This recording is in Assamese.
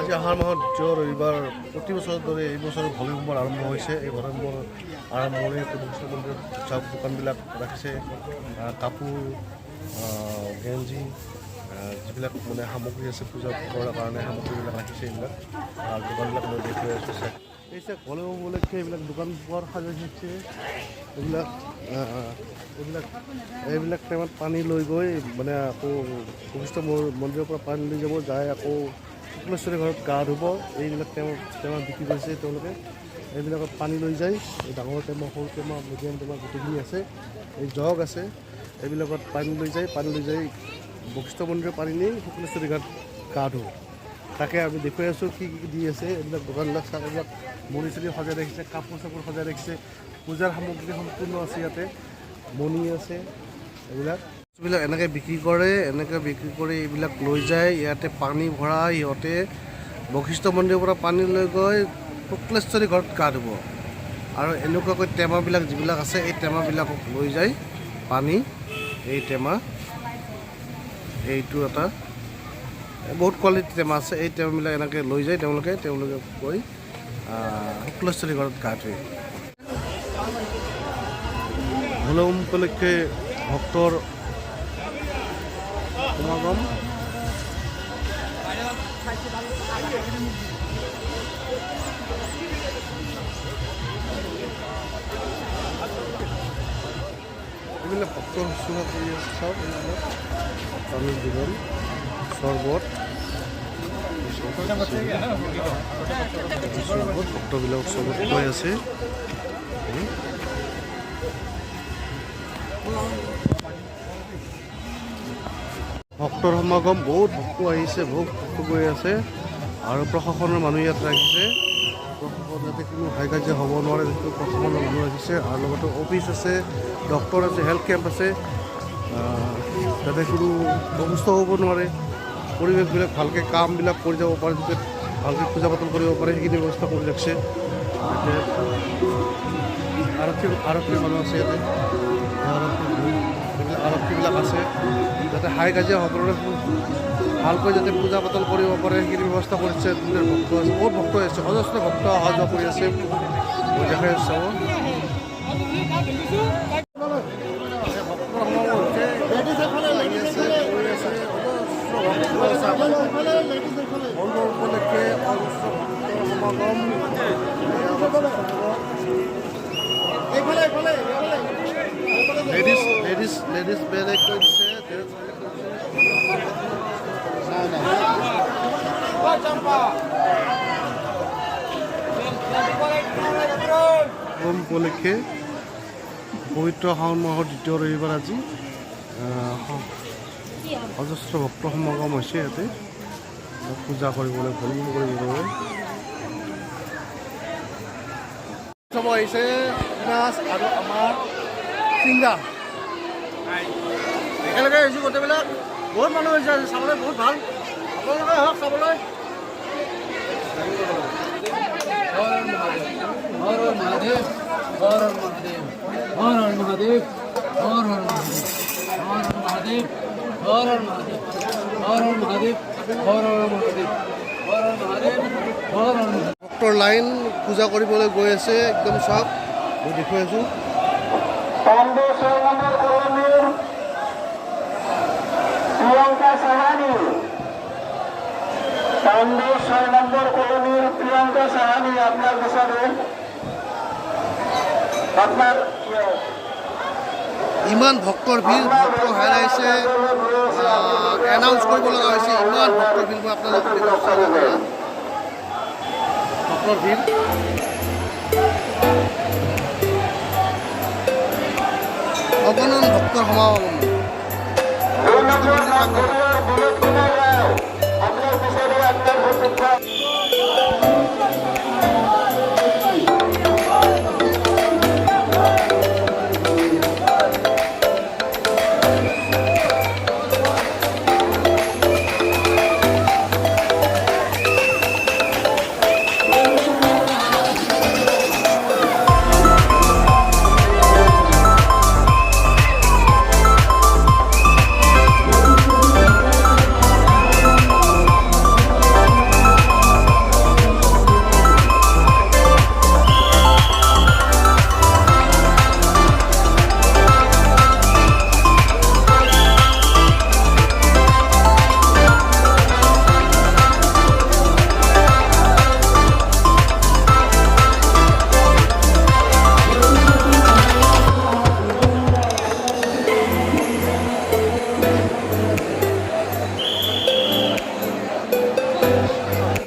আজি আহাৰ মাহত দ্বিতীয় ৰবিবাৰ প্ৰতি বছৰৰ দৰে এই বছৰো ভলি সোমবাৰ আৰম্ভ হৈছে। এই ভলি সোমবাৰ আৰম্ভণি বশিষ্ঠ মন্দিৰত চাহ দোকানবিলাক ৰাখিছে, কাপোৰ, গেঞ্জি, যিবিলাক মানে সামগ্ৰী আছে পূজা কৰাৰ কাৰণে সামগ্ৰীবিলাক ৰাখিছে। এইবিলাক দোকানবিলাক মই দেখুৱাই আছোঁ। এই চাই ভলি উপলক্ষে এইবিলাক দোকান পোহাৰ সাজাই থৈছে। এইবিলাক টাইমত পানী লৈ গৈ মানে আকৌ বশিষ্ঠ মন্দিৰৰ পৰা পানী লৈ যাব, যায় আকৌ শুক্লেশ্বৰী ঘৰত গা ধুব। এইবিলাক টেমা বিক্ৰী কৰিছে তেওঁলোকে। এইবিলাকত পানী লৈ যায়, এই ডাঙৰ টেমা, সৰু টেমা, মিডিয়াম টেমা গোটেইখিনি আছে। এই জগ আছে, এইবিলাকত পানী লৈ যায় বশিষ্ঠ মন্দিৰৰ পানী নি শুক্লেশ্বৰী ঘাট গা ধুওঁ। তাকে আমি দেখুৱাই আছোঁ কি কি দি আছে। এইবিলাক দোকানবিলাক চাহবিলাক মণি চনি সজাই ৰাখিছে, কাপোৰ চাপোৰ সজাই ৰাখিছে, পূজাৰ সামগ্ৰী সম্পূৰ্ণ আছে ইয়াতে, মণি আছে। এইবিলাক এনেকৈ বিক্ৰী কৰে, এইবিলাক লৈ যায়। ইয়াতে পানী ভৰাই সিহঁতে বশিষ্ঠ মন্দিৰৰ পৰা পানী লৈ গৈ শুক্লেশ্বৰী ঘৰত গা ধুব। আৰু এনেকুৱাকৈ টেমাবিলাক যিবিলাক আছে এই টেমাবিলাকক লৈ যায় পানী। এই টেমা, এইটো এটা বহুত কোৱালিটি টেমা আছে। এই টেমাবিলাক এনেকৈ লৈ যায় তেওঁলোকে গৈ শুক্লেশ্বৰী ঘৰত গা ধুৱে। ভলবম উপলক্ষে ভক্তৰ সমাগম। এইবিলাক ভক্তৰ শুশ্ৰূষা কৰি আছে। চাওক এইবিলাক পানীৰ যোগান, চৰ্বত, ভক্তবিলাক চৰ্বত খুৱাই আছে। ভক্তৰ সমাগম, বহুত ভক্ত আহিছে, বহুত ভক্ত গৈ আছে। আৰু প্ৰশাসনৰ মানুহ ইয়াত ৰাখিছে। প্ৰশাসন যাতে কোনো হাই কাজিয়া হ'ব নোৱাৰে সেইটো প্ৰশাসনৰ মানুহ ৰাখিছে। আৰু লগতে অফিচ আছে, ডক্টৰ আছে, হেল্থ কেম্প আছে, যাতে কোনো অসুস্থ হ'ব নোৱাৰে। পৰিৱেশবিলাক ভালকৈ কামবিলাক কৰি যাব পাৰে, যাতে ভালকৈ পূজা পাতল কৰিব পাৰে সেইখিনি ব্যৱস্থা কৰি ৰাখিছে। আৰক্ষী মানুহ আছে ইয়াতে, আৰক্ষীবিলাক আছে, যাতে হাই কাজিয়া সকলোৰে ভালকৈ যাতে পূজা পাতল কৰিব পাৰে সেইখিনি ব্যৱস্থা কৰিছে। ভক্ত আছে, বহুত ভক্ত আছে, অজস্ৰ ভক্ত অহা যোৱা কৰি আছে। মই দেখাই আছোঁ চাব। উপলক্ষে অজস্ৰ ভক্তৰ সমাগম। লেডিজ বেলেগ কৰিছে, উপলক্ষে পবিত্ৰ শাওণ মাহৰ দ্বিতীয় ৰবিবাৰ আজি অজস্ৰ ভক্ত সমাগম হৈছে ইয়াতে পূজা কৰিবলৈ, ভ্ৰমণ কৰিবলৈ। চাব আহিছে নাচ আৰু আমাৰ ছিংগাৰ একেলগে আহিছোঁ গোটেইবিলাক। বহুত মানুহ হৈছে আজি চাবলৈ, বহুত ভাল। আপোনালোকে আহক চাবলৈ। হৰ হৰ মহাদেৱ, হৰ হৰ মহাদেৱ, হৰ হৰ মহাদেৱ, হৰ হৰ মহাদেৱ, হৰ হৰ মহাদেৱ, হৰ হৰ মহাদেৱ, হৰ হৰ মহাদেৱ, হৰ হৰ মহাদেৱ, হৰ হৰ মহাদেৱ, হৰ হৰ মহাদেৱ। ভক্তৰ লাইন পূজা কৰিবলৈ গৈ আছে, একদম চাওক, মই দেখুৱাই আছোঁ। প্ৰিয়ঙ্কা সাহানি, 6 নম্বৰ কলোনিৰ প্ৰিয়ঙ্কা সাহানি, আপনাৰ পেছনে আপনাৰ ইমান ভক্তৰ ভিৰ, ভক্ত হেৰাইছে, এনাউন্স কৰিব লগা হৈছে। ইমান ভক্তৰ ভিৰ, মই আপোনালোকক দেখুৱাইছোঁ। ভক্তৰ ভিৰ, অগণন ভক্তৰ সমাগম। আপনাৰ পিছনে আপনাৰ